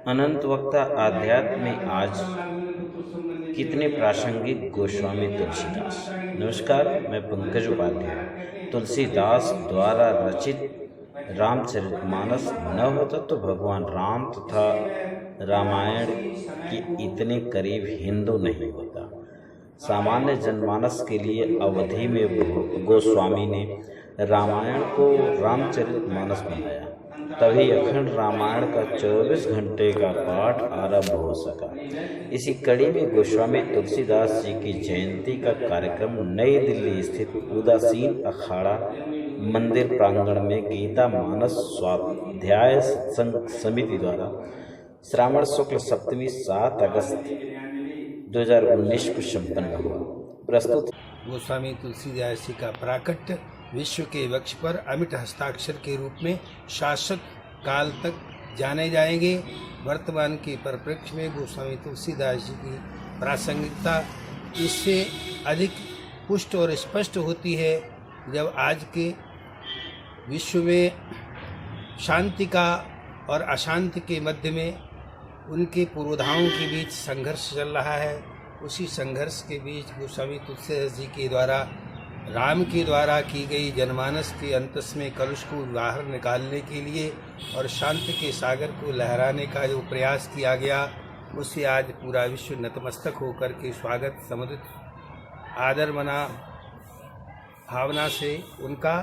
अनंत वक्ता आध्यात्म में आज कितने प्रासंगिक गोस्वामी तुलसीदास। नमस्कार, मैं पंकज उपाध्याय। तुलसीदास द्वारा रचित रामचरितमानस न होता तो भगवान राम तथा रामायण के इतने करीब हिंदू नहीं होता। सामान्य जनमानस के लिए अवधि में गोस्वामी ने रामायण को रामचरितमानस बनाया, तभी अखंड रामायण का 24 घंटे का पाठ आरंभ हो सका। इसी कड़ी में गोस्वामी तुलसीदास जी की जयंती का कार्यक्रम नई दिल्ली स्थित उदासीन अखाड़ा मंदिर प्रांगण में गीता मानस स्वाध्याय सत्संग समिति द्वारा श्रावण शुक्ल सप्तमी 7 अगस्त 2019 को संपन्न हुआ। प्रस्तुत गोस्वामी तुलसीदास जी का प्राकट्य विश्व के वक्ष पर अमिट हस्ताक्षर के रूप में शाश्वत काल तक जाने जाएंगे। वर्तमान के परिप्रेक्ष्य में गोस्वामी तुलसीदास जी की प्रासंगिकता इससे अधिक पुष्ट और स्पष्ट होती है जब आज के विश्व में शांति का और अशांति के मध्य में उनके पुरोधाओं के बीच संघर्ष चल रहा है। उसी संघर्ष के बीच गोस्वामी तुलसीदास जी के द्वारा राम के द्वारा की गई जनमानस के अंतस में कलुष को बाहर निकालने के लिए और शांति के सागर को लहराने का जो प्रयास किया गया, उससे आज पूरा विश्व नतमस्तक होकर के स्वागत समुदित आदर मना भावना से उनका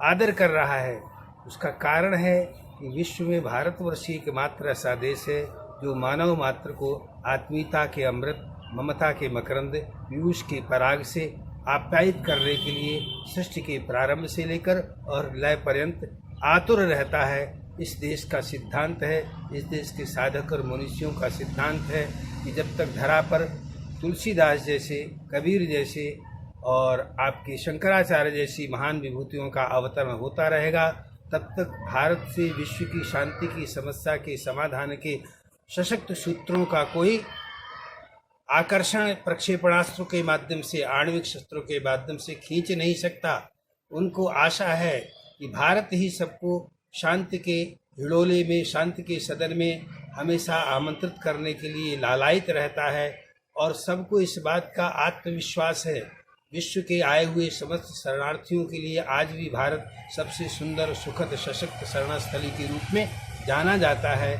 आदर कर रहा है। उसका कारण है कि विश्व में भारतवर्ष एकमात्र ऐसा देश है जो मानव मात्र को आत्मीयता के अमृत, ममता के मकरंद, पीयूष के पराग से आप्यायित करने के लिए सृष्टि के प्रारंभ से लेकर और लय पर्यंत आतुर रहता है। इस देश का सिद्धांत है, इस देश के साधक और मनुष्यों का सिद्धांत है कि जब तक धरा पर तुलसीदास जैसे, कबीर जैसे और आपके शंकराचार्य जैसी महान विभूतियों का अवतरण होता रहेगा, तब तक भारत से विश्व की शांति की समस्या के समाधान के सशक्त सूत्रों का कोई आकर्षण प्रक्षेपणास्त्रों के माध्यम से, आणविक शस्त्रों के माध्यम से खींच नहीं सकता। उनको आशा है कि भारत ही सबको शांति के हिड़ोले में, शांति के सदन में हमेशा आमंत्रित करने के लिए लालायित रहता है और सबको इस बात का आत्मविश्वास है। विश्व के आए हुए समस्त शरणार्थियों के लिए आज भी भारत सबसे सुंदर, सुखद, सशक्त शरणस्थली के रूप में जाना जाता है।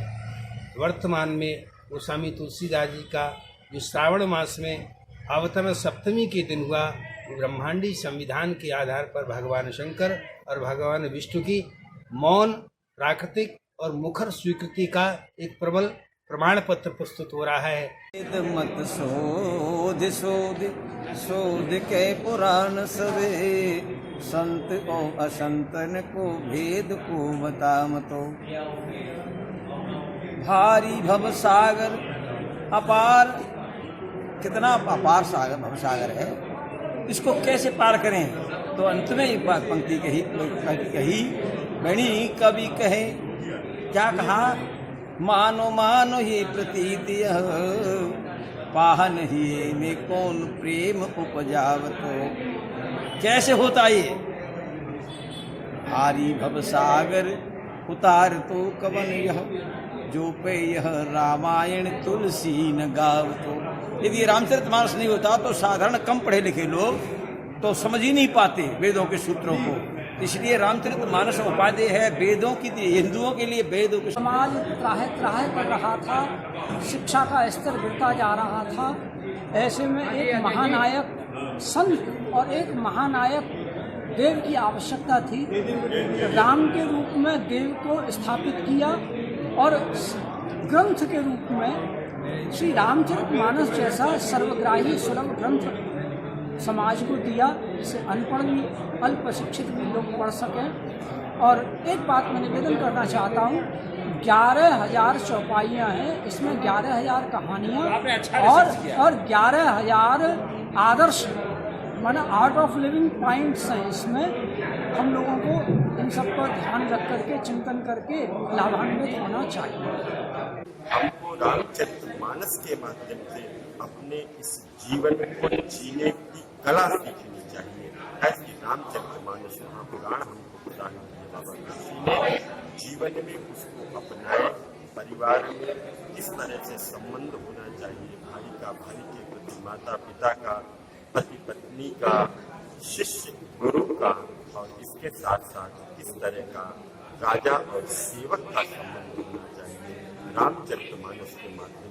वर्तमान में गोस्वामी तुलसीदास जी का जो श्रावण मास में अवतरण सप्तमी के दिन हुआ, ब्रह्मांडी संविधान के आधार पर भगवान शंकर और भगवान विष्णु की मौन, प्राकृतिक और मुखर स्वीकृति का एक प्रबल प्रमाण पत्र प्रस्तुत हो रहा है। मत शोध शोध शोध के पुराण सवे, संत और असंतन को भेद को बता मतो। भारी भव सागर अपार, कितना अपार सागर भव सागर है, इसको कैसे पार करें? तो अंत में एक बात पंक्ति कही बणी कवि कहे, क्या कहा? मानो मानो ही प्रतीति पाहन ही में कौन प्रेम उपजावतो। कैसे होता ये? भारी भव सागर उतार तो कवन यह, जो पे यह रामायण तुलसी न गावतो। यदि रामचरितमानस नहीं होता तो साधारण कम पढ़े लिखे लोग तो समझ ही नहीं पाते वेदों के सूत्रों को। इसलिए रामचरितमानस उपाधि है वेदों की, हिंदुओं के लिए वेदों के। समाज त्राहे त्राहे कर रहा था, शिक्षा का स्तर गिरता जा रहा था। ऐसे में एक महानायक संत और एक महानायक देव की आवश्यकता थी। राम के रूप में देव को स्थापित किया और ग्रंथ के रूप में श्री रामचरितमानस जैसा सर्वग्राही सुलभ ग्रंथ समाज को दिया, जिसे अनपढ़ भी, अल्प शिक्षित भी लोग पढ़ सकें। और एक बात मैं निवेदन करना चाहता हूँ, 11,000 चौपाइयाँ हैं, इसमें 11,000 कहानियाँ और 11,000 आदर्श माना आर्ट ऑफ लिविंग पॉइंट्स हैं। इसमें हम लोगों को इन सब पर ध्यान रख करके, चिंतन करके लाभान्वित होना चाहिए। हमको रामचरितमानस के माध्यम से अपने इस जीवन को जीने की कला सीखनी चाहिए। ऐसी रामचरितमानस महापुराण हमको प्रदान करने बाबा ने जीवन में उसको अपनाए परिवार में किस तरह से संबंध होना चाहिए, भाई का भाई के प्रति, माता पिता का, पति पत्नी का, शिष्य गुरु का, और इसके साथ साथ किस तरह का राजा और सेवक का संबंध होना चाहिए, रामचरितमानस के माध्यम